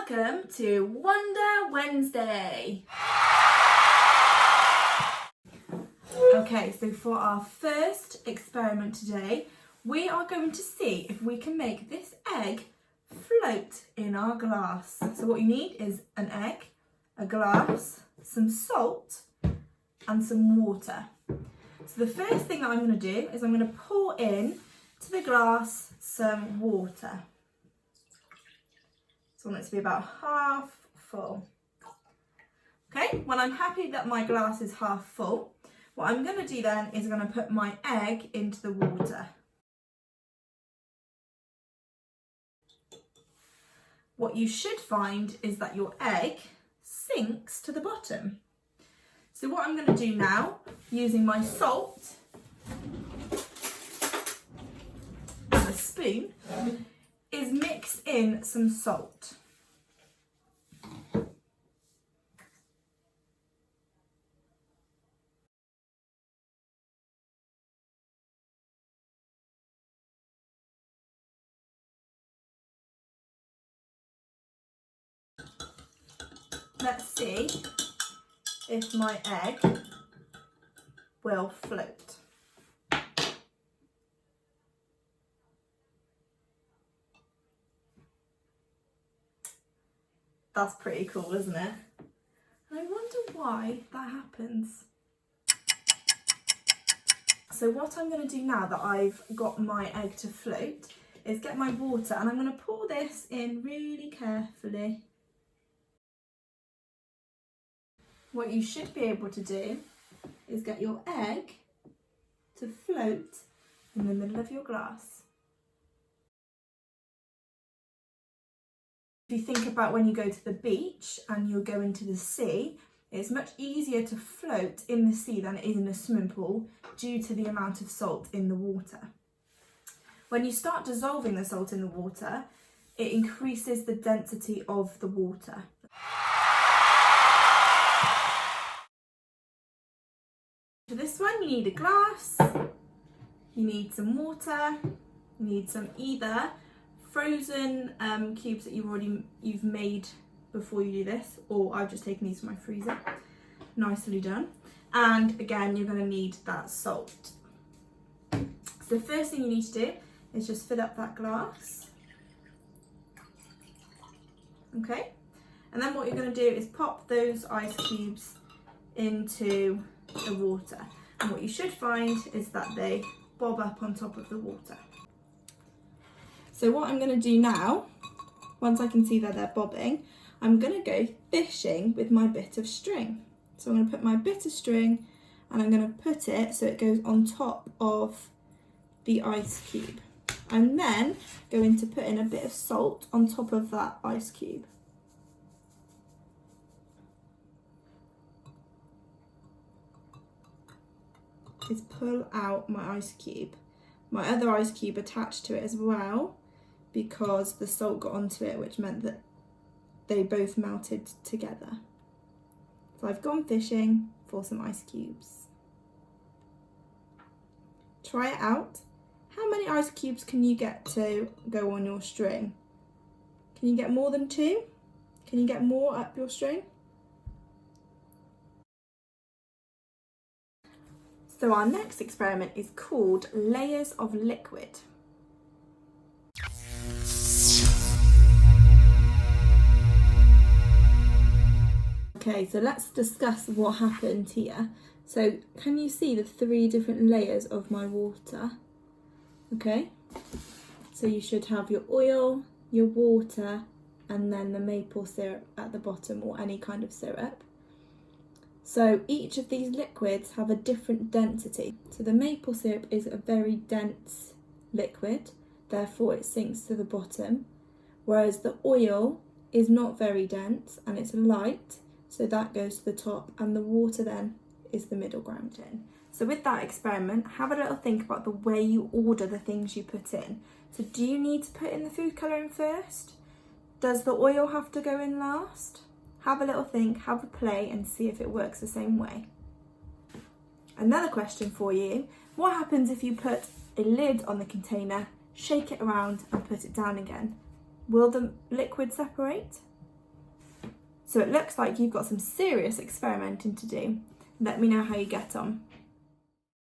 Welcome to Wonder Wednesday. Okay, so for our first experiment today, we are going to see if we can make this egg float in our glass. So what you need is an egg, a glass, some salt and some water. So the first thing that I'm going to do is I'm going to pour in to the glass some water. So I want it to be about half full. Okay, when I'm happy that my glass is half full, what I'm going to do then is I'm going to put my egg into the water. What you should find is that your egg sinks to the bottom. So what I'm going to do now, using my salt and a spoon, is mix in some salt. Let's see if my egg will float. That's pretty cool, isn't it? And I wonder why that happens. So what I'm going to do now that I've got my egg to float is get my water and I'm going to pour this in really carefully. What you should be able to do is get your egg to float in the middle of your glass. If you think about when you go to the beach and you'll go into the sea, it's much easier to float in the sea than it is in a swimming pool due to the amount of salt in the water. When you start dissolving the salt in the water, it increases the density of the water. For this one, you need a glass, you need some water, you need some either frozen cubes that you've made before you do this, or I've just taken these from my freezer. Nicely done. And again, you're going to need that salt. So the first thing you need to do is just fill up that glass. Okay, and then what you're going to do is pop those ice cubes into the water, and what you should find is that they bob up on top of the water. So what I'm going to do now, once I can see that they're bobbing, I'm going to go fishing with my bit of string. So I'm going to put my bit of string and I'm going to put it so it goes on top of the ice cube. I'm then going to put in a bit of salt on top of that ice cube. Is pull out my ice cube. My other ice cube attached to it as well because the salt got onto it, which meant that they both melted together. So I've gone fishing for some ice cubes. Try it out. How many ice cubes can you get to go on your string? Can you get more than 2? Can you get more up your string? So our next experiment is called layers of liquid. Okay, so let's discuss what happened here. So can you see the 3 different layers of my water? Okay, so you should have your oil, your water, and then the maple syrup at the bottom, or any kind of syrup. So each of these liquids have a different density. So the maple syrup is a very dense liquid, therefore it sinks to the bottom, whereas the oil is not very dense and it's light, so that goes to the top, and the water then is the middle ground in. So with that experiment, have a little think about the way you order the things you put in. So do you need to put in the food colouring first? Does the oil have to go in last? Have a little think, have a play and see if it works the same way. Another question for you, what happens if you put a lid on the container, shake it around and put it down again? Will the liquid separate? So it looks like you've got some serious experimenting to do. Let me know how you get on.